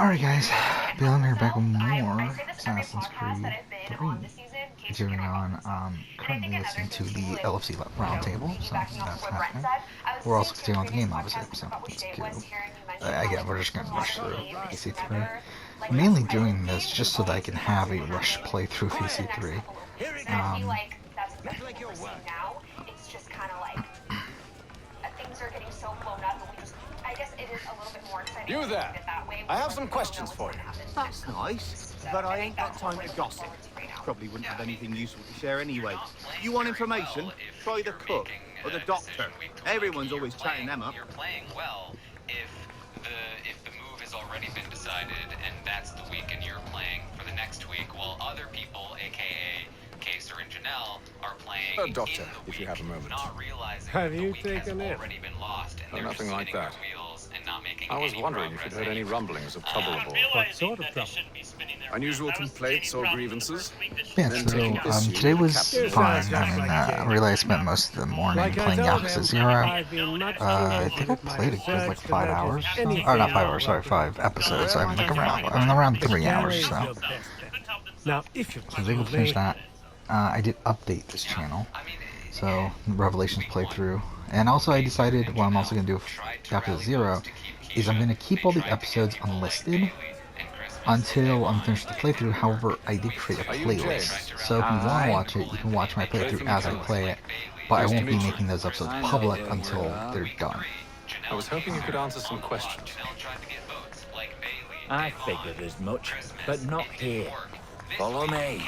Alright guys, Bill here back with more Assassin's Creed 3 doing on, currently listening to the LFC Roundtable, so that's happening. We're also continuing on the game obviously, so let's go. Again, we're just gonna rush through VC3. I'm mainly doing this just so that I can have a rush playthrough VC3. You there? I have some questions for you. That's nice, but I ain't got time to gossip. Probably wouldn't have anything useful to share anyway. You want information? Try the cook or the doctor. Everyone's always chatting them up. You're playing well if the move has already been decided and that's the week and you're playing for the next week, while other people, aka Kaser and Janelle, are playing Doctor, in the if you have a moment. not realizing Have the you week has taken it? already been lost and they're nothing just like spinning that. their wheels and not making I was any wondering if progress you'd heard any rumblings of trouble aboard. What sort of trouble? Unusual complaints or grievances? Yeah, so today was fine. I realized I spent most of the morning playing Yakuza 0. I think I played a good like 5 hours. Or not 5 hours, sorry, 5 episodes. I'm like around 3 hours or so. Now, if you So I was able to finish that. I did update this channel, so Revelations playthrough, and also I decided what I'm also going to do with Yakuza 0 is I'm going to keep all the episodes unlisted until I'm finished the playthrough. However, I did create a playlist, so if you want to watch it, you can watch my playthrough as I play it, but I won't be making those episodes public until they're done. I was hoping you could answer some questions. I figured as much, but not here. Follow me.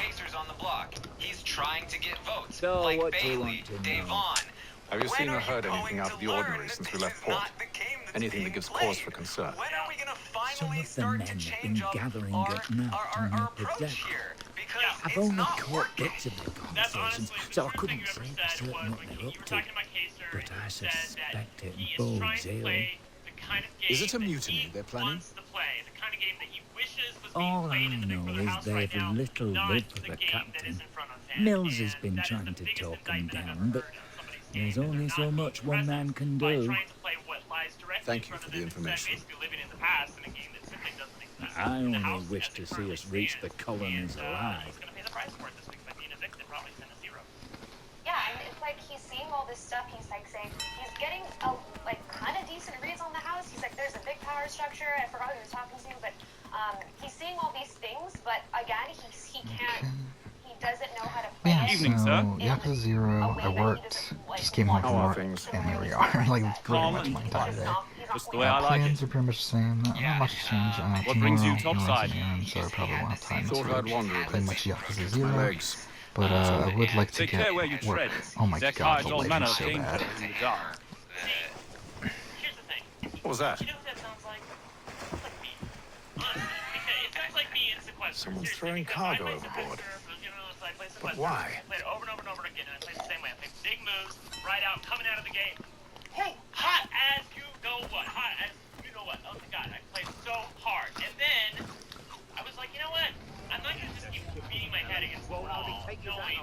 He's trying to get votes. So like what do you Bailey, want to know? Devon. Have you seen or heard anything out of the ordinary since we left port? Anything that gives cause for concern? When are we gonna Some finally of the start men to have change been up gathering our at night to make a approach deck. here? Because I've it's only not caught working. bits of the conversations, so I couldn't say for certain what they're up to. But I suspect it bodes ill. Is it a mutiny they're planning? All I know is they've little love for the captain. Mills has been trying to talk him down, but there's only so much one man can do. Thank you for the information. I only wish to see us reach the colonies alive. Yeah, and it's like he's seeing all this stuff. He's like saying he's getting kind of decent reads on the house. He's like, there's a big power structure. I forgot who he was talking to, but he's seeing all these things. But again, he can't. He doesn't know how to play Yeah, it. so Yakuza 0, I worked, just came home from work, and here we are, like pretty much my entire day. Just the way I like Plans it. are pretty much the same, not much has changed. What brings you Tomorrow, topside? so I probably won't have time Thought I'd wander a to play bit. much Yakuza My 0, legs. but I would like to Take care get where you work. tread. Oh my Zek god, hides the all manner lighting's of so danger bad. in the dark. Here's the thing. What was that? You know what that sounds like? It sounds like me. Honestly, because it sounds like me in Sequester. Someone's Seriously, throwing because I cargo play overboard. Sequester, you know, so I play But Sequester. why? I play it over and over and over again, and I play the same way. I play big moves, right out, coming out of the gate. Hey, Hot as you know what. Hot as you know what. Oh my god, I played so hard. And then I was like, you know what? I'm not gonna just keep beating my head against the wall, knowing,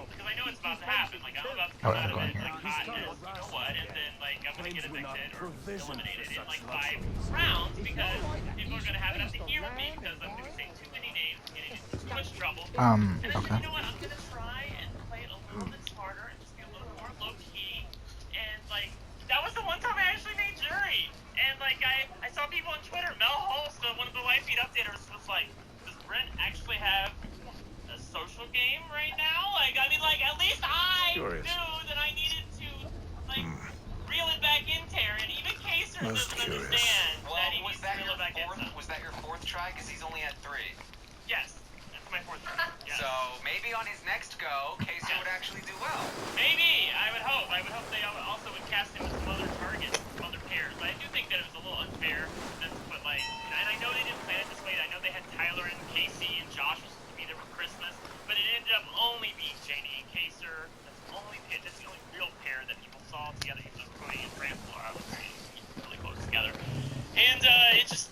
because I know it's about to happen. Like, I'm about to come out of it, like, hot as you know what, and then, like, I'm gonna get evicted or eliminated in, like, 5 rounds, because people are gonna have it up to here with me, because I'm gonna be saying too many names, getting into too much trouble. And then, Okay. you know what? I'm gonna try and play it a little bit smarter and just be a little more low-key, and, like, that was the one time I actually made jury. And, like, I saw people on Twitter, Mel Holst, one of the live feed updaters, was like, does Brent actually have a social game right now? Like, I mean, like, at least I Curious. knew that I needed to, like, reel it back in there, and even Kaser Most doesn't curious. understand Well, that he was needs to that reel your it back in. fourth? Was that your fourth try? Because he's only had 3. Yes, that's my 4th try. Yes. So maybe on his next go, Casey would actually do well. Maybe, I would hope. I would hope they also would cast him with some other targets, some other pairs. But I do think that it was a little unfair for them to put, like, and I know they didn't plan it this way. I know they had Tyler and Casey and Josh was supposed to be there for Christmas, but it ended up only being Janie and Kaser. That's the only real pair that people saw together. Even though Cody and Bramble are obviously really close together, and it just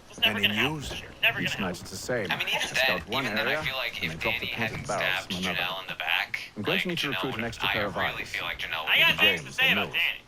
was never Any gonna happen news? this year. Never Each gonna night's happen. the same. I mean, Just out one even then, area, I feel like and if they drop the Danny painted hadn't barrels stabbed from another. Janelle in the back, I'm going like, to need to Janelle recruit an would, extra I pair of really eyes. feel like Janelle I would got have things to James say and about Mills. Danny.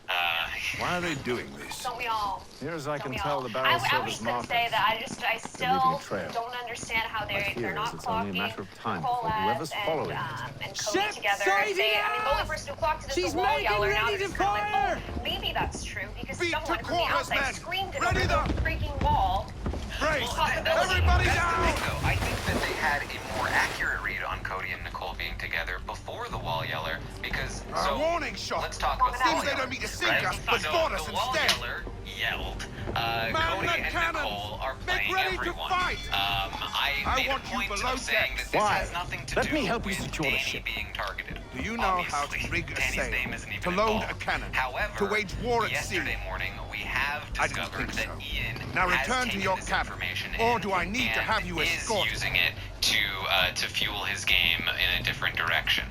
Why are they doing this? Don't we all? Near as I Don't can we tell, all? the barrel I was servers gonna marked say us. that I leaving still a trail. don't understand how My they're fear not is it's only a clocking matter of time Nicole before whoever's and following Cody together. The only person who clocked it is the wall yeller. Now they're just kind of like, oh, maybe that's true because Beat someone to from the quarters, outside men. screamed it Ready over the freaking wall. Brace! Possibility. Everybody That's the down! thing, though. I think that they had a more accurate read on Cody and Nicole being together before the wall yeller, because so warning shot. let's talk about the Seems wall they yeller, don't mean to sink right? us, but so board us the wall instead. yeller yelled. Man Cody the and cannons! Nicole are Make playing ready to everyone. fight! I made a want you point below of saying decks. that this Why? has nothing to Let do me help you with secure the Danny ship. being targeted. Do you know how to Obviously, rig a Danny's sail, name isn't even to load involved. a cannon, However, to wage war at sea? yesterday morning we have I didn't discovered think that so. Ian Now has return to taken your this cabin, information or in do I need to and have you is escorted? using it to fuel his game in a different direction.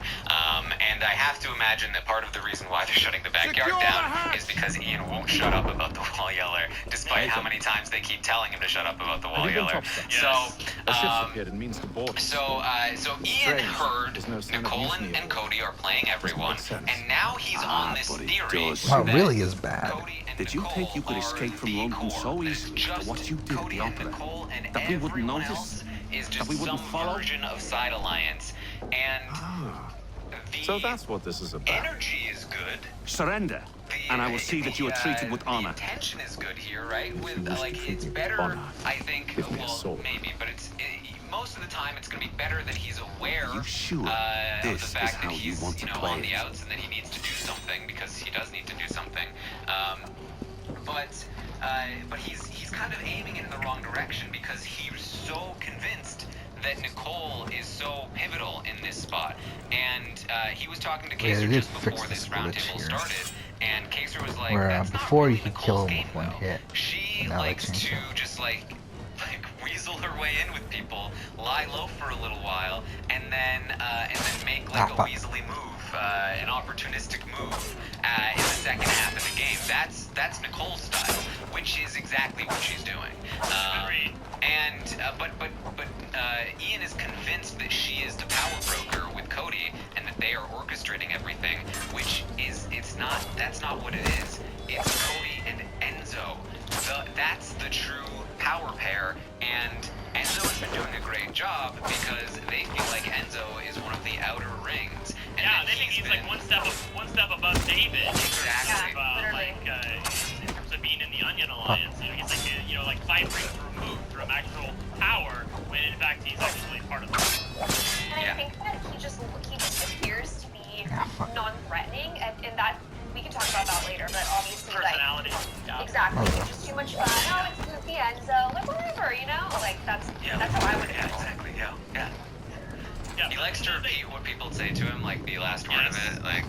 And I have to imagine that part of the reason why they're shutting the backyard Secure the down hatch! is because Ian won't shut up about the wall yeller, despite how many times they keep telling him to shut up about the wall Have you been yeller. topside? So, A ship's appeared and means to board us. so Ian Strange. heard There's no sign of Nicole mutiny and Cody are playing everyone, make sense. and now he's on this but it theory does. Wow, it that really is bad. Cody and Did you Nicole think you could are escape from the London core. so That easily it's for just what you did at Cody the and opera? Nicole and That we wouldn't everyone notice? else is just That we wouldn't some follow? version of Side Alliance, and the So that's what this is about. energy is good. Surrender, and I will see that you are treated with The honor. intention is good here, right? With wish to like, treat it's me with better. honor, I think. give me a Well, sword. maybe, but most of the time it's going to be better that he's aware Are you sure of the this is fact that how you he's want to play on the it? outs and that he needs to do something because he does need to do something. But he's kind of aiming it in the wrong direction because he's so convinced that Nicole is so pivotal in this spot. And he was talking to Yeah, Kaser they did just fix before this this glitch roundtable here. started, and Kaser was like, Where "That's not before really you could Nicole's kill him game, with one though. hit. She and now they likes changed to it. just like weasel her way in with people, lie low for a little while, and then make like a fuck. weaselly move, an opportunistic move in the second half of the game. That's Nicole's style, which is exactly what she's doing. But Ian is convinced that she is the power broker with Cody, and that they are orchestrating everything, which is that's not what it is. It's Cody and Enzo. That's the true power pair, and Enzo has been doing a great job because they feel like Enzo is one of the outer rings. And Yeah, that they think he's like one step above David. Exactly. In terms of being in the Onion Alliance, he's like 5 rings removed from actual power, when in fact he's actually part of the. And I think that he just appears to be non-threatening, and that we can talk about that later. But obviously, Personality. like exactly, it's just too much fun. Oh, it's goofy Enzo, like whatever, like that's how I would feel. Exactly. Yeah. Yeah. He likes to repeat what people say to him, like the last word of Yes. it. Like,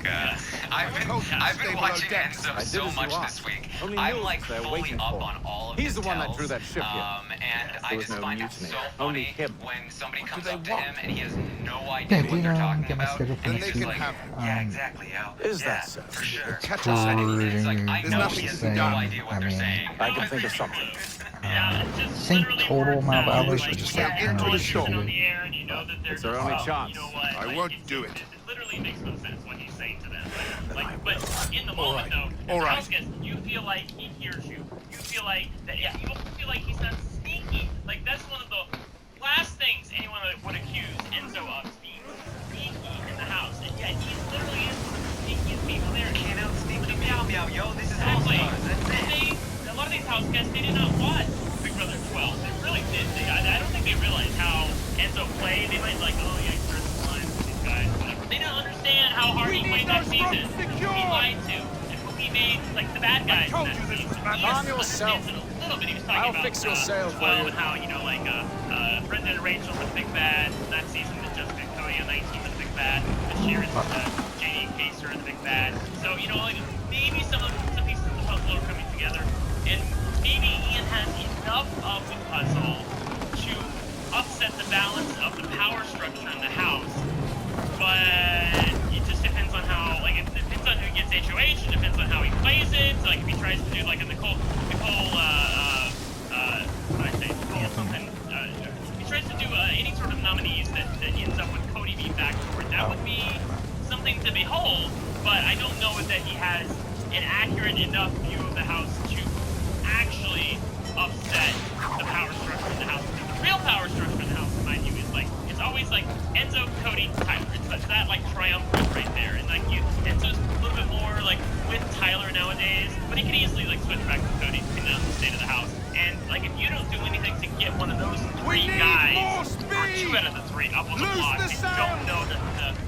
I've been Stay watching below decks. Enzo I did so as you much asked. this week. Only I'm Mills like is there fully waiting up for on all of He's his the one that tells. drew that ship here. And I There was just no find it mutiny. so Only funny him. when somebody comes they up to want? him and he has no Yeah, idea do what you they're talking get my about. schedule for And next he's they week? can like, have yeah, exactly, yeah. Is that so? For sure. Catch us And anyway. it's like, I There's know nothing he has to be no done. idea what they're saying. I can think of something. Yeah, it just Same literally total works amount of out. hours, Like, or just when like you're into the on show? the air and you know that they're It's our just, only you chance. know what, I like, won't it do it. literally makes no sense what he's saying to them. But in the moment, though, All as a right. house guest, you feel like he hears you. You feel like that. Yeah, you feel like he's not sneaky. Like that's one of the last things anyone would accuse Enzo of, being sneaky in the house. And yet he's literally is one of the sneakiest people there. Can't out sneaky meow meow, yo. This is Exactly. All-Stars. That's it. A lot of these house guests, they did not watch Big Brother 12. They really did. I don't think they realized how Enzo played. They might like, oh yeah, he's first line with these guys, whatever. They don't understand how hard he played that season. Who he lied to, and who he made like the bad guys in that season. Calm yourself. A little bit. He was talking I'll about fix your sail for 12 you. and how Brendan and Rachel were the big bad that season. That Jessica and Cody on 19 were the big bad. This year it's JD and Kaser are the big bad. So like maybe some pieces of the puzzle are coming together, and maybe Ian has enough of the puzzle to upset the balance of the power structure in the house. But it just depends on how, like, it depends on who gets HOH, it depends on how he plays it. So, like, if he tries to do, like, a Nicole, what did I say? Nicole something, if he tries to do any sort of nominees that ends up with Cody being backdoored, that would be something to behold, but I don't know that he has an accurate enough three guys, or 2 out of the 3 up on the block, and don't know that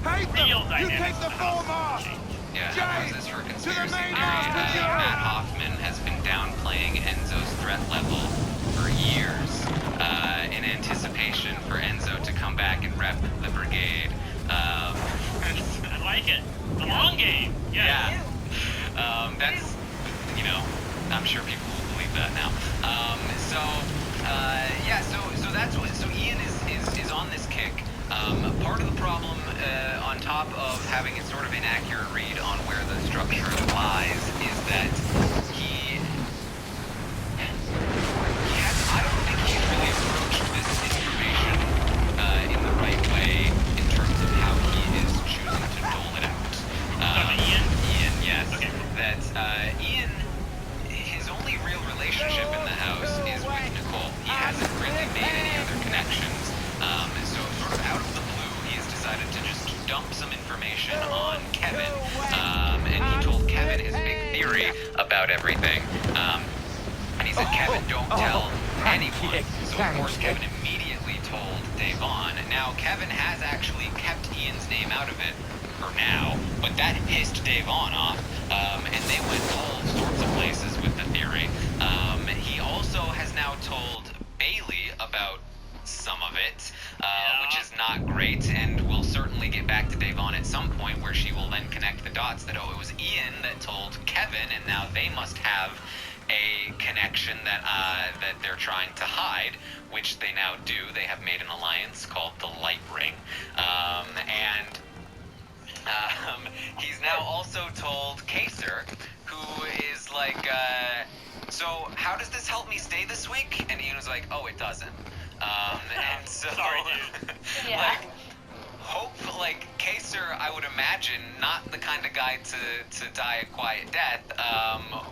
the real dynamics of the house change. Yeah, how is this for conspiracy theory? Matt Hoffman has been downplaying Enzo's threat level for years in anticipation for Enzo to come back and rep the brigade. I like it. The long game. Yeah. That's, you know, I'm sure people will believe that now. So that's what. So Ian is on this kick. Part of the problem, on top of having a sort of inaccurate read on where the structure lies, is that I don't think he's really approached this information in the right way in terms of how he is choosing to dole it out. Ian? Ian, yes. Okay. That Ian, his only real relationship in the house is with Nicole. He hasn't really made any other connections. So sort of out of the blue, he has decided to just dump some information on Kevin. And he told Kevin his big theory about everything. And he said, Kevin, don't tell anyone. So of course Kevin immediately told Davon. Now Kevin has actually kept Ian's name out of it for now, but that pissed Davon off. And they went all sorts of places with the theory. He also has now told Bailey about some of it, which is not great, and we'll certainly get back to Davon at some point where she will then connect the dots that, oh, it was Ian that told Kevin, and now they must have a connection that that they're trying to hide, which they now do. They have made an alliance called the Light Ring, and he's now also told Kaser, who is like, so how does this help me stay this week? And Ian was like, oh, it doesn't. And so, Sorry, dude. Yeah. like Kaser, I would imagine, not the kind of guy to die a quiet death,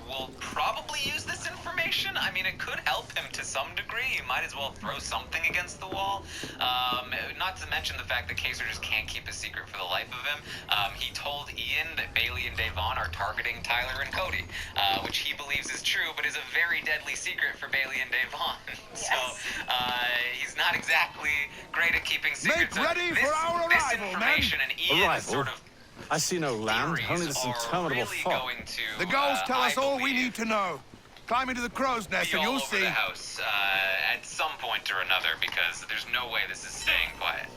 will probably use this information. I mean, it could help him to some degree. He might as well throw something against the wall. Not to mention the fact that Kaser just can't keep a secret for the life of him. He told Ian that Bailey and Davon are targeting Tyler and Cody, which he believes is true, but is a very deadly secret for Bailey and Davon. So, he's not exactly great at keeping secrets. Make ready for our this arrival, information men. and Ian's Arrival? sort of I see no land, theories only this are interminable really fog. going to, The goals tell us I all we believe, need to know. Climb into the crow's nest be and all you'll over see. the house at some point or another, because there's no way this is staying quiet.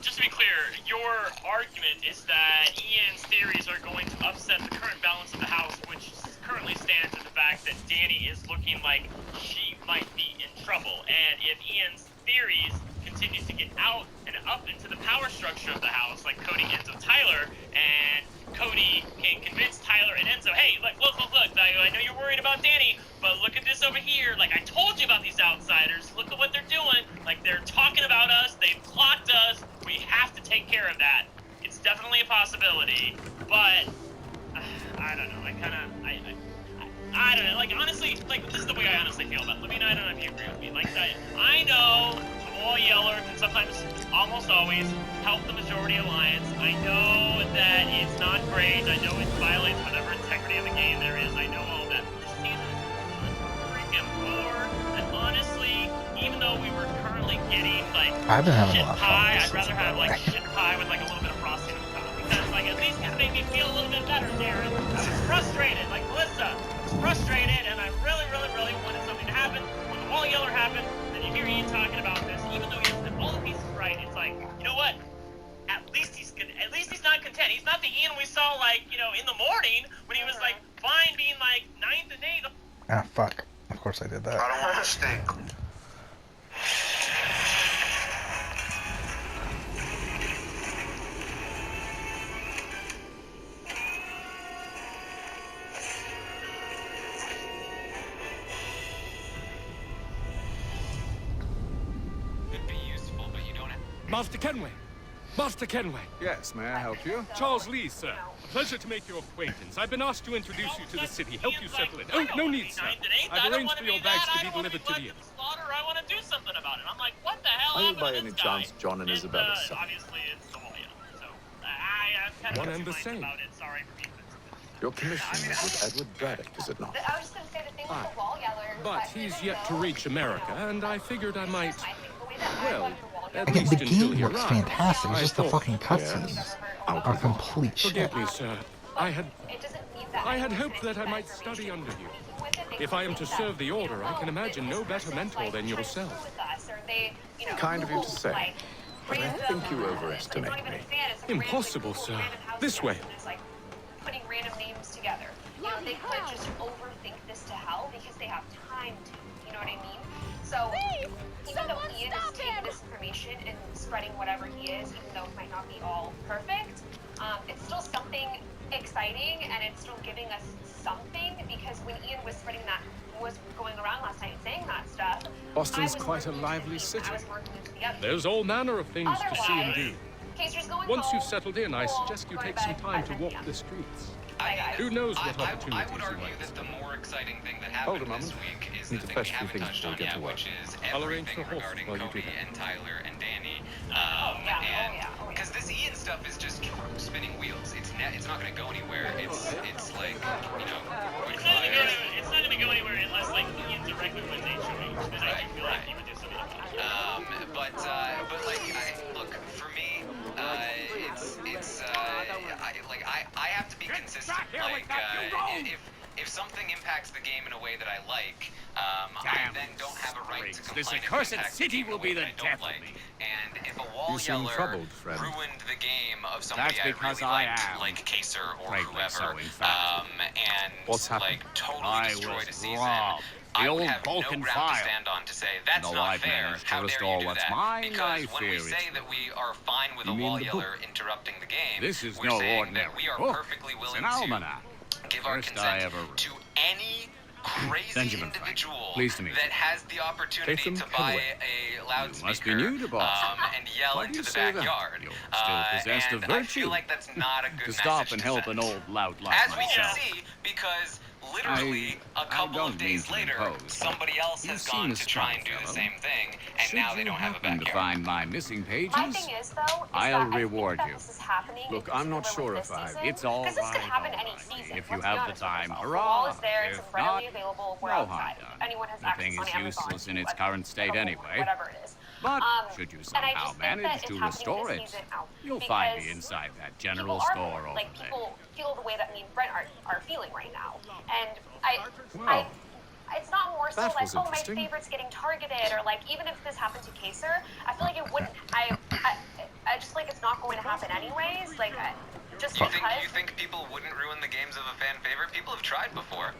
Just to be clear, your argument is that Ian's theories are going to upset the current balance of the house, which currently stands in the fact that Danny is looking like she might be in trouble. And if Ian's theories continues to get out and up into the power structure of the house, like Cody, Enzo, Tyler, and Cody can convince Tyler and Enzo, hey, look, I know you're worried about Danny, but look at this over here. Like, I told you about these outsiders. Look at what they're doing. Like, they're talking about us. They've clocked us. We have to take care of that. It's definitely a possibility, but I don't know. I don't know. Like, honestly, like, this is the way I honestly feel about it. Let me know. I don't know if you agree with me. Like, I know the Wall Yeller can sometimes, almost always, help the majority alliance. I know that it's not great. I know it violates whatever integrity of the game there is. I know all that. But this season is freaking bored. And honestly, even though we were currently getting, like, I've been having a shit lot of fun pie, with I'd this rather season, have, by the like, way. shit pie with, like, a little bit of frosting on top. Because, like, at least it made me feel a little bit better, Darren. I was frustrated, like Melissa. Frustrated, and I really, really, really wanted something to happen. When the Wall Yeller happened, then you hear Ian talking about this, even though he has all the pieces right, it's like, you know what? At least he's good. At least he's not content. He's not the Ian we saw, like, you know, in the morning when he was like fine being like 9th and 8th. Ah, fuck. Of course I did that. I don't want to stink. Could be useful, but you don't have. Master Kenway! Master Kenway! Yes, may I help you? Charles Lee, sir. A pleasure to make your acquaintance. I've been asked to introduce you to the city, help you settle it. Oh, no need, sir. I've arranged for your bags to be delivered to the inn. I want to do something about it. I'm like, what the hell Are you happened by to any this guy? chance John and Isabella's son? Obviously, it's the Wall Yeller. So, I'm kind of One and the explained same. about it. Sorry for being Your commission is with Edward Braddock, is it not? I was just going to say the thing with the wall yellers. But he's yet to reach America, and I figured I might, I think the way that well, at Again, least the until game he looks arrives. fantastic. It's I just the thought- fucking cutscenes are complete shit. Forgive me, sir. I had it doesn't need that. I had hoped that I might study under you. If I am to serve the Order, I can imagine no better mentor than yourself. Kind of you to say. But I think you overestimate me. Impossible, sir. This way. Putting random names together. You know, they could just overthink this to hell because they have time to. You know what I mean? So even though Ian is taking this information and spreading whatever he is, even though it might not be all perfect, it's still something exciting and it's still giving us something because when Ian was spreading that, was going around last night saying that stuff, Boston's I was quite a working lively into the team, city. I was working into the other There's all manner of things to see and do. Caser's going Once home, you've settled in, I cool, suggest you go to take some bed, time to 5 walk p.m. the streets. Bye, guys. Who knows what I opportunities would you argue might that the see. more exciting thing that Hold happened a this moment. week is Need the to thing we fetch a few haven't things touched before on we get yet, to work. which is I'll arrange everything the horse regarding while you do Cody that. and Tyler and Danny. yeah. Because this Ian stuff is just spinning wheels. It's not going to go anywhere. It's like, you know, good It's not gonna go anywhere unless like Ian directly when they show you. Then I feel like he would do something about it. but like, look, for me, I have to be consistent. Like, if something impacts the game in a way that I like, I then don't have a right to complain. This if it accursed impacts city game in a will way be the that I don't death of like. me. And if a wall You seem yeller troubled, friend. ruined the game of somebody That's I because really I liked, am. like Kaser or Greatly whoever, so, in fact. and What's happened? like totally I destroyed a was season, robbed. The I would old have Vulcan no ground file. to stand on to say that's Though not I've fair. managed to How dare restore you do what's that? mine, Because I when we fear say it's that we are fine with a You mean wall the yeller interrupting the game, This is we're no saying ordinary that we are book. perfectly It's willing an to almanac. give our First I consent ever read. to any crazy Benjamin Franklin. individual Pleased to meet that you. has the opportunity Tatham to buy Kenway. a loudspeaker must be new to Boston. and yell Why do into you the say that? backyard. You're still possessed of and I virtue. feel like that's not a good To stop message and to help send. an old lout like As we can myself. see, because literally a I couple don't of days mean to later, impose, but somebody else you has seem gone a to try strong and do the fellow. same thing, and Should now they you don't have a happen to backyard. find my missing pages, My thing is, though, is I'll that I reward think that you. this is happening Look, in I'm not particular sure with if this I- season, It's all because this could right, happen all any right. season. If you let's have be the honest with time, ourselves. hurrah. The wall is there, it's If readily not, available, we're no outside. harm done. Anyone has The access thing on is Amazon useless in to its a current state home, anyway. Whatever it is. But should you and I somehow just think that manage it's to happening restore this it, season now, you'll find me because inside that general people store over like there. people feel the way that me and Brent are feeling right now, and Wow. it's not more so That like, was oh, my interesting. favorite's getting targeted, or like, even if this happened to Kaser, I feel like it wouldn't. I just like it's not going to happen anyways. Like, just You because. think people wouldn't ruin the games of a fan favorite? People have tried before.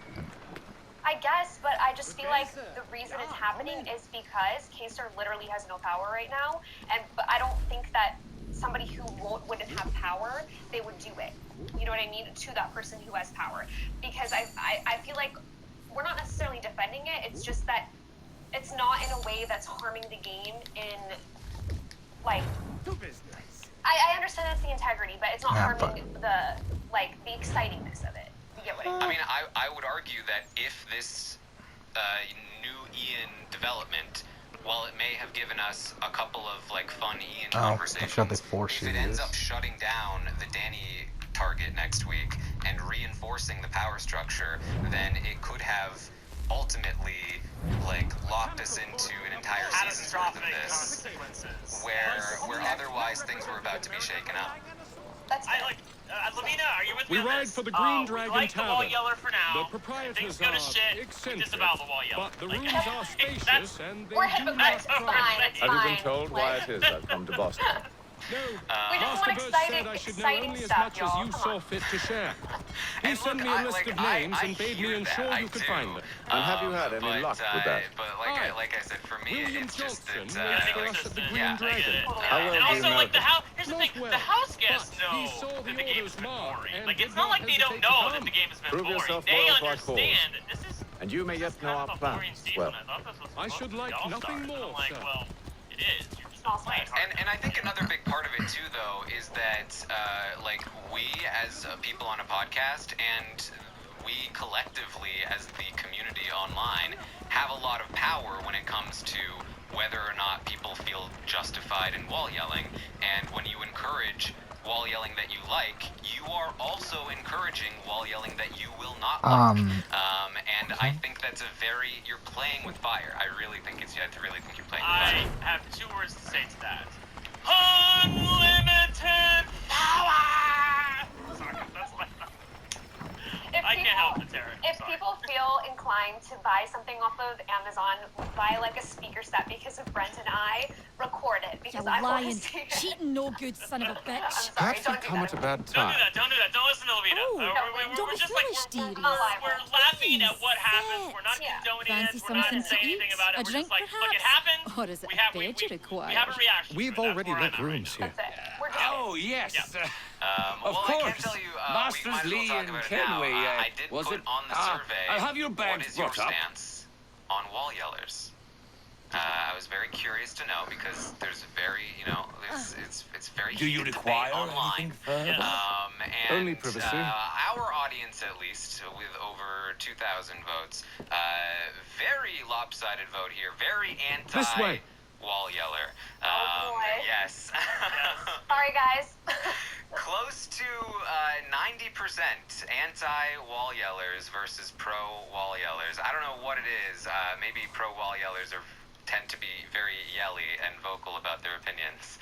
I guess, but I just feel like the reason it's happening is because Kaser literally has no power right now, but I don't think that somebody who wouldn't have power, they would do it. You know what I mean? To that person who has power, because I feel like we're not necessarily defending it. It's just that it's not in a way that's harming the game in like. I understand that's the integrity, but it's not Yeah, harming the excitingness of it. You get what I mean? I mean, I would argue that if this new Ian development, while it may have given us a couple of like fun Ian conversations, shut the force if it ends shooters. up shutting down the Danny target next week and reinforcing the power structure, then it could have ultimately like locked us into an entire season's worth of this, where otherwise things were about to be shaken up. That's I fair. like, Lavina, are you with me We on ride this? for the Green We Dragon like the wall Tavern. yeller for now. The proprietors Things go to are shit. eccentric, Disavow the wall yeller. but the Like, rooms are spacious that's- and they We're do hypocrites. not It's crowd. fine. It's Have you been fine. told why it is I've come to Boston? No, We just want Master Bird exciting- said I should know exciting only as stuff, much as y'all. you Come saw on. fit to share. He And sent look, me a I- list like, of names I and bade me hear ensure that, you I could do. find them. And have you had any luck with that? But Aye. like I said, for me, William it's just Johnson that works for us at the Green yeah, Dragon. How well and do you also, know like, the them? house. Here's the Not thing: well, the house guests but he know saw that the the game orders has been marked boring. and Like, did it's not not like they don't hesitate to know that come. the game has been Prove boring. yourself They world like horse. understand. This is And you may yet know kind our of a boring plans. season. Well, I thought this was I supposed should to be like All-Stars. nothing And more, I'm like, sir. well, it is. You're just not playing hard. And I think another big part of it too, though, is that like we as people on a podcast and we collectively as the community online have a lot of power when it comes to whether or not people feel justified in wall yelling. And when you encourage wall yelling that you like, you are also encouraging wall yelling that you will not like. And I think that's you're playing with fire. I really think you're playing with fire. I have 2 words to say to that. Unlimited power! Sorry, that's like... I can't help it, Taryn. If people feel inclined to buy something off of Amazon, buy like a speaker set because of Brent and I, record it because I want to see it. Cheating, no good son of a bitch. Perhaps we've come at a bad Don't time. do that. Don't do that. Don't listen to Levita. Oh, don't We're be just foolish, like dearies. we're laughing at what happens. Yes. We're not Yeah. condoning Fancy it. We're not something to saying eat? anything about it. A We're drink, just like, look, it perhaps? happened. Or is it We have a we bed you require? have a reaction. We've to it. That's already where let I'm at right rooms now. here. That's it. We're just Oh, yes. Well, Of I can course. tell you, Masters we might as well Lee talk and about it Kenway, now. I did was put it? on the survey, I'll have your what bags is your brought up. stance on wall yellers? I was very curious to know because there's very, it's very Do you heated require debate online. anything further? And Only privacy. our audience, at least, with over 2,000 votes, very lopsided vote here, very This way. anti-wall yeller. Oh, boy. Yes. Sorry, guys. Close to 90% anti-wall yellers versus pro-wall yellers. I don't know what it is. Maybe pro-wall yellers tend to be very yelly and vocal about their opinions.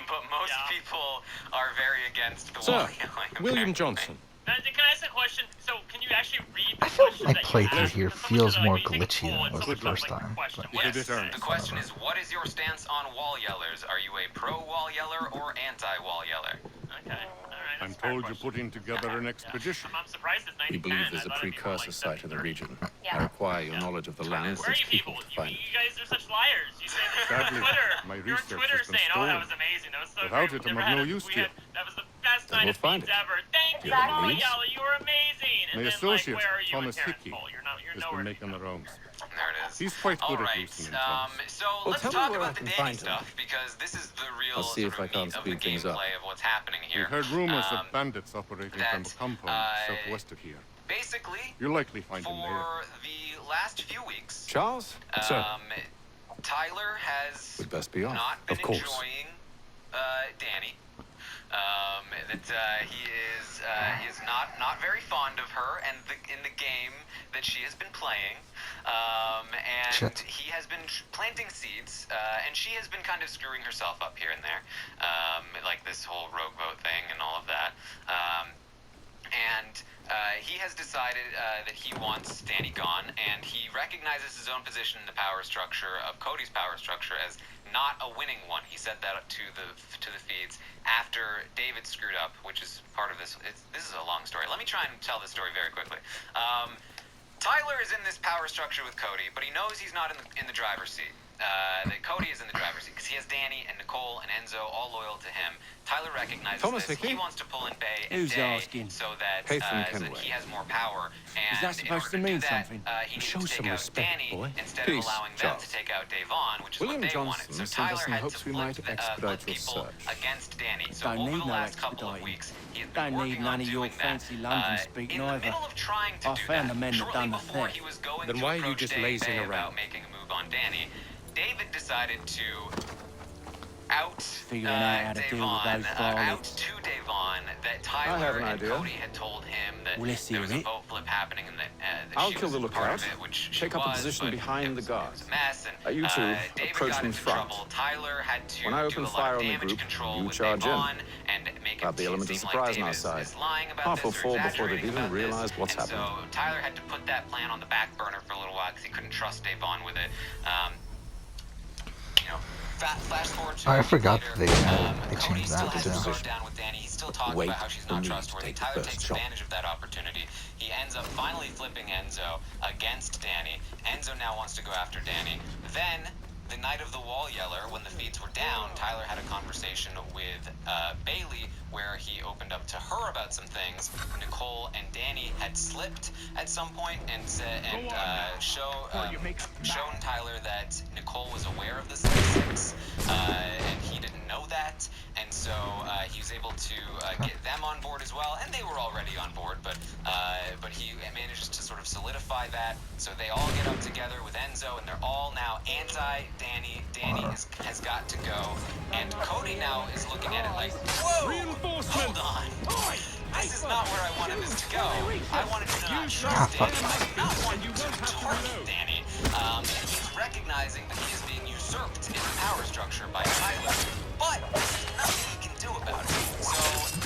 But most people are very against the wall Sir, yelling. William apparently. Johnson. Can I ask a question? So, can you actually read the I feel question my that you playthrough asked? here Because someone feels said, more you take a glitchy poll than it and was so the it's not first like a time, question. but- Yes. The question is, what is your stance on wall yellers? Are you a pro-wall yeller or anti-wall yeller? Okay. All right. I'm that's a fair told you're question. putting together an expedition. I'm surprised it's 90. We believe there's a precursor site in the region. Yeah. I require your knowledge of the lands Where are its you people? people to You, find. you guys are such liars. You say this on Sadly, Twitter. my You're on research Twitter has been saying, "Oh, that stolen. was amazing. That was so Without great. it, I'm Never of had no a- use we to you." had- That was the best Then night we'll of find feeds it. ever. Thank you, Exactly. Paul Yalla. You were amazing." And My then, associate, like, where are you Thomas and Terrence Hickey, Cole? You're has nowhere been to be making the found. rounds. There it is. He's quite good All at right. loosening things. So Well, let's tell me talk where I about the can Danny find him. stuff because this is the real I'll see if sort I can't of meat of the speed things up. gameplay of what's happening We here. heard rumors Um, of bandits operating from a that, compound southwest of here. Basically, You'll likely find him there. for the last few weeks, Charles? Sir, Tyler has we'd best be off. not been Of course. enjoying Danny. He is not very fond of her and in the game that she has been playing. And Shit. he has been planting seeds, and she has been kind of screwing herself up here and there, like this whole rogue vote thing and all of that. He has decided that he wants Danny gone, and he recognizes his own position in the power structure of Cody's power structure as not a winning one. He said that to the feeds after David screwed up, which is part of this. This is a long story. Let me try and tell this story very quickly. Tyler is in this power structure with Cody, but he knows he's not in the driver's seat. That Cody is in the driver's seat because he has Danny and Nicole and Enzo all loyal to him. Tyler recognizes Thomas this. Hickey? He wants to pull in Bay and Who's Day asking? so that Haytham so that Kenway. he has more power. And Is that in supposed order to mean do that, something? He Show needs to some take out respect, Danny boy. instead Peace, of allowing them Charles. to take out Davon, which is William what they Johnson wanted. So sent Tyler us in had hopes to we might flip expedite flip your people search. against Danny. So Don't over need the no last couple of expediting. weeks, he has been Don't working need none on of your doing that. fancy London speak in neither. the middle of trying to I do found that, the men that shortly done the before theft. he was going Then to why are you approach just Dave lazing Bay around? about making a move on Danny, David decided to out Figuring out how to deal with Davon, those out varlets. to Davon that have Tyler an and idea. Cody had told him that Well, let's see there was a it. vote flip happening and that I'll she kill was the part lookout. of it, which she Take up a was, position but behind it the was, guard. It was a mess, and You two, David approach got from into front. trouble. Tyler had to When I do open a lot fire of on the damage group, control you with charge in. Davon and make Have the it element of seem surprise like on our David side. is lying about Half will this or fall before they've exaggerating even about this. realized what's And so happened. Tyler had to put that plan on the back burner for a little while because he couldn't trust Davon with it. Fast forward to I forgot later, they Cody changed still that has too. his guard down with Danny. He's still talking Wait about how she's for not me to trustworthy. take the Tyler first takes shot. advantage of that opportunity. He ends up finally flipping Enzo against Danny. Enzo now wants to go after Danny. Then, the night of the wall yeller, when the feeds were down, Tyler had a conversation with Bailey where he opened up to her about some things. Nicole and Danny had slipped at some point and shown Tyler that Nicole was aware of the statistics, and he didn't know that. And so so he was able to get them on board as well, and they were already on board, but he manages to sort of solidify that, so they all get up together with Enzo, and they're all now anti-Danny. Danny has got to go, and Cody now is looking at it like, whoa, hold on. This is not where I wanted this to go. I wanted to not trust Danny. I did not want you to target Danny. And he's recognizing that he is being usurped in the power structure by Tyler, but there's nothing he can do about it. So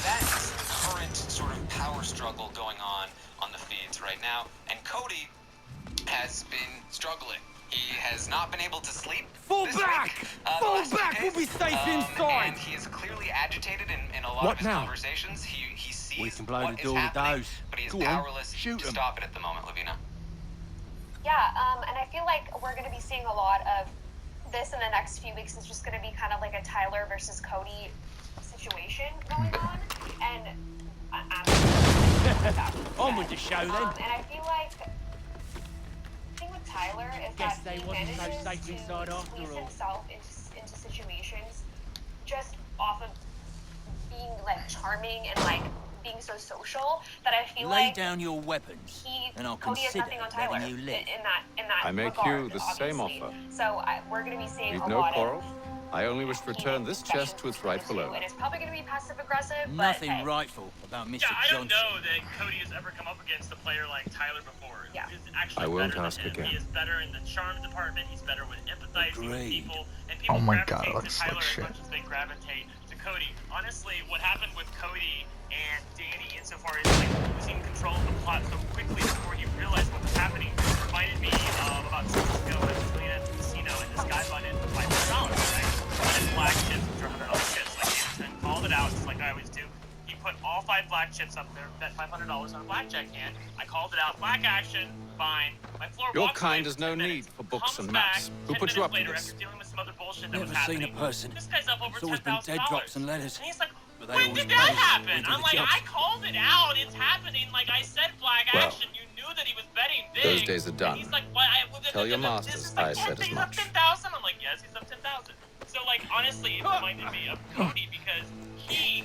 that is the current sort of power struggle going on the feeds right now, and Cody has been struggling. He has not been able to sleep. Fall back! Fall back! We'll be safe inside! And he is clearly agitated in a lot of his conversations. He sees We can blow what the is door with happening, those. but he is Go on, powerless shoot to 'em. stop it at the moment, Lavina. Yeah, and I feel like we're going to be seeing a lot of this in the next few weeks. It's just going to be kind of like a Tyler versus Cody situation going on, and On with the show then. and I feel like the thing with Tyler is Guess that they he wasn't so manages safe to inside after squeeze all. himself into situations just off of being like charming and like being so social that I feel Lay like down your weapons, and I'll Cody has consider nothing on Tyler letting you live. in that I make regard, you the same obviously. offer. So we're going to be seeing We've a no lot quarrel. of I only wish to return this chest to its rightful owner. and it's probably going to be passive aggressive, but Nothing hey. rightful about Mr. Yeah, I don't Johnson. know that Cody has ever come up against a player like Tyler before. Yeah. He's actually I won't better ask than him. again. He is better in the charm department. He's better with empathizing with Agreed. people. And people Oh my God, gravitate it looks to Tyler like as shit. much as they gravitate to Cody. Honestly, what happened with Cody and Danny insofar as like losing control of the plot so quickly before he realized what was happening reminded me of about 2 weeks ago when I was playing at the casino and this guy bought in for $500, right? Bought in black chips, which are $100 chips, like and called it out just like I always do. He put all 5 black chips up there, bet $500 on a blackjack hand. I called it out, black action, fine. My floor Your walks kind away has for no 10 minutes, need for books comes and back maps. Who 10 put you minutes up to later this? after dealing with some other bullshit that Never was happening. seen a person. This guy's up over It's always been $10,000. dead drops and letters. And he's like, But they when always did that pay happen? into I'm the like, jobs. I called it out. It's happening. Like I said, black Well, action. You knew that he was betting big. those days are done. And he's like, what? Tell your this masters is like I said 10, as he's much. up 10,000. I'm like, yes, he's up 10,000. So like, honestly, it reminded me of Cody because he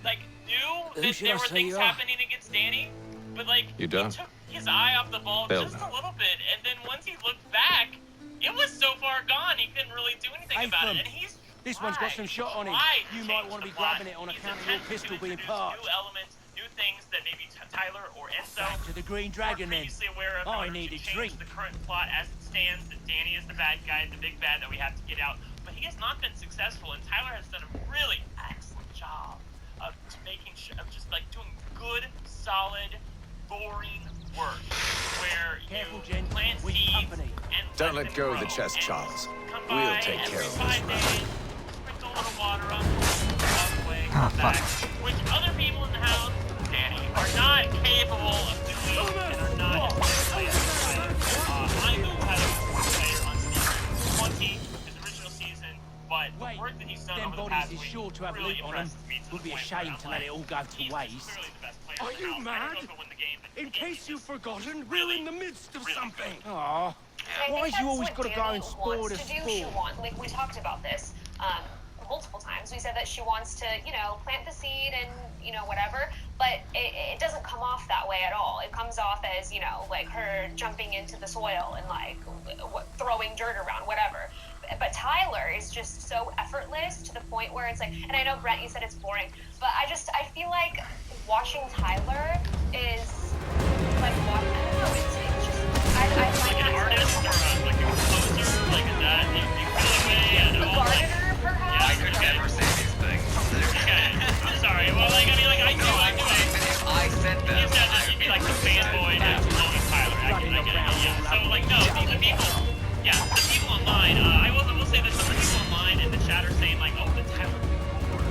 like knew Who that should there I were say things you are? happening against Danny, but like You he don't? took his eye off the ball They'll just know. a little bit, and then once he looked back, it was so far gone he couldn't really do anything Hey, about Fum, it. And he's this one's got some shot on it. tried You to might change want to the be plot. grabbing it on He's account of your attempted pistol to being introduce parked. new elements, new things that maybe Tyler or Enzo Back to the Green Dragon were then. previously aware of. I in order need to a change drink. the current plot as it stands, that Danny is the bad guy, the big bad that we have to get out. But he has not been successful, and Tyler has done a really excellent job of making sure of just like doing good, solid, boring work where Careful, you Jen. plant We seeds company. and Don't let them go of the grow. chest, And Charles. come We'll by take every care of 5 this. days, sprinkle a little water on them, walk away, Ah, come back. fuck. Which other people in the house, Danny, are not capable of doing and are not necessarily as excited. I knew how to player on season 20, his original season, but the Wait, work that he's done them over the bodies past is week sure to have really loot on them. impressed me to the Would be a point where shame I'm to let like, it all go to he's waste. clearly the best player Are in the you house. I don't know mad? if he'll win the game, but In he's case you've just forgotten, we're in the midst of really something. good. Aw. And I Why think is you that's always what got to go Danny and spoil wants the to do. She sport? like we talked about this multiple times. We said that she wants to, plant the seed and whatever, but it doesn't come off that way at all. It comes off as like her jumping into the soil and like throwing dirt around, whatever. But Tyler is just so effortless to the point where it's like, and I know Brent, you said it's boring, but I feel like watching Tyler is like watching. I don't know. It's just I like find an that artist or like a composer, like is that the equivalent way? I a know, like, gardener, perhaps. I could never say these things. okay, I'm sorry. Well, like I mean, like I knew If I said them, you said I that you'd be would like the fanboy that's blowing Tyler. I get it. Yeah. So like no, the people online. I will say that some of the people online in the chat are saying like, oh, the Tyler bored.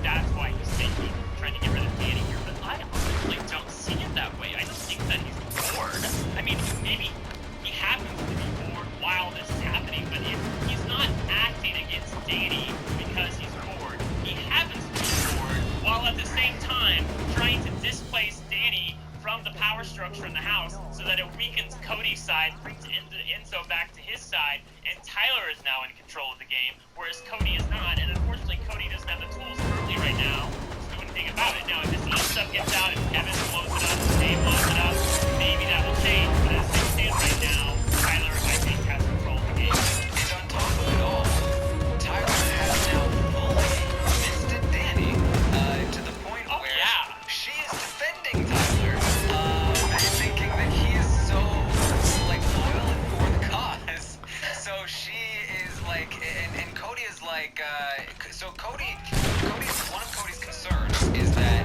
That's why he's thinking, trying to get rid of Danny here. But I honestly don't see it that way. I don't think that he's bored. I mean, maybe he happens to be bored while this is happening, but he's not acting against Danny because he's bored. He happens to be bored while at the same time trying to displace Danny from the power structure in the house so that it weakens Cody's side, brings Enzo back to his side, and Tyler is now in control of the game, whereas Cody is not, and unfortunately Cody doesn't have the tools right now. Just do anything about it. Now, if this other stuff gets out, if Kevin blows it up, if Dave blows it up, maybe that will change. But as things stand right now, Tyler, I think, has control of the game. And on top of it all, Tyler has now fully misted Danny to the point where she is defending Tyler, thinking that he is so like loyal and for the cause. So she is like, and Cody is like, so Cody's one of Cody's concerns is that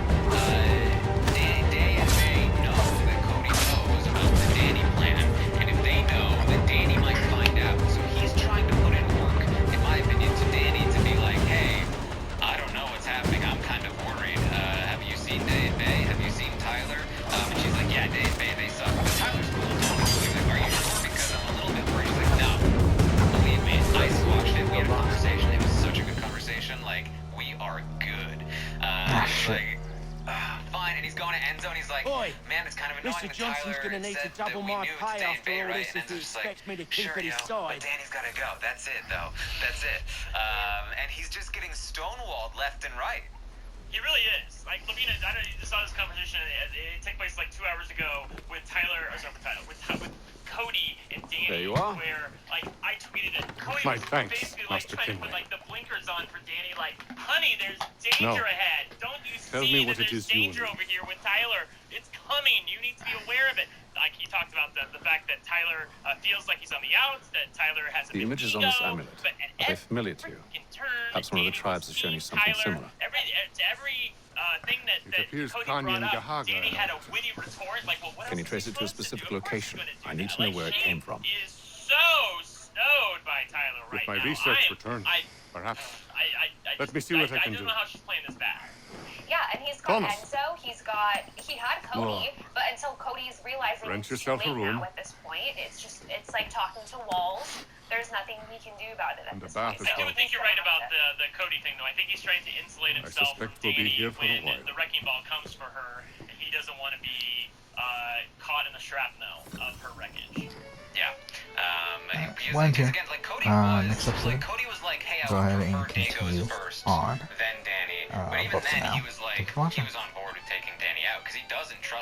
Day and May know that Cody knows about the Danny plan, and if they know, then Danny might find out. So he's trying to put in work, in my opinion, to Danny to be like, hey, I don't know what's happening. I'm kind of worried. Have you seen Day and May? Have you seen Tyler? And she's like, yeah, Day and May, they suck. But Tyler's cool. She's like, are you sure? Because I'm a little bit worried. She's like, no. Believe me, I watched it. We had a conversation. It was such a good conversation. Like, we are good. Like, fine. And he's going to end zone. He's like, Boy, man, it's kind of annoying Mr. that Johnson's Tyler gonna need to said that double we my knew it's pay Day and after May, all right? this And if he it's just like, expects me to keep sure, at his yo, side. but Danny's got to go. That's it, though. That's it. And he's just getting stonewalled left and right. He really is. Like, Lavina, I don't know if you saw this conversation. It took place like 2 hours ago with Tyler, or sorry, with Tyler, with Cody and Danny. There you are. Where, like, I tweeted it. Cody My was thanks, basically, like, Master trying to put, Kinley. like, the blinkers on for Danny. Like, honey, there's danger No. ahead. Don't you Tell see me what that it there's is you danger want. over here with Tyler? It's coming. You need to be aware of it. Like, he talked about the fact that Tyler feels like he's on the outs, that Tyler has a The big images ego, on this amulet, but at are they every familiar to you? freaking turn, Perhaps one of the Danny tribes will has shown you see something Tyler. similar. To every thing that It appears Cody Kanye brought and up, Gahaga Danny are had a out. witty retort, like, well, what Can you else is trace he it to a supposed specific do? Of course location? he's gonna do I need that. to know Like, where it Shane came from. is so snowed by Tyler right With my now. research returned, I perhaps. just, Let me see what I can don't do. know how she's playing this back. Yeah, and he's got Thomas. Enzo, he had Cody, but until Cody's realizing Rent it's too yourself a late room. now at this point, it's like talking to walls. There's nothing he can do about it at And the this bath point. is I do cold. think you're right about the Cody thing, though. I think he's trying to insulate I himself from suspect we'll be Danny here for a when while. the wrecking ball comes for her, and he doesn't want to be caught in the shrapnel of her wreckage. Yeah. One, two. Again, like Cody Next episode. like Cody was like, hey, I Go would ahead and prefer Day continue goes first, on then Danny. But even books then, now. he was like, Thanks for watching. he was on board with taking Danny out because he doesn't trust.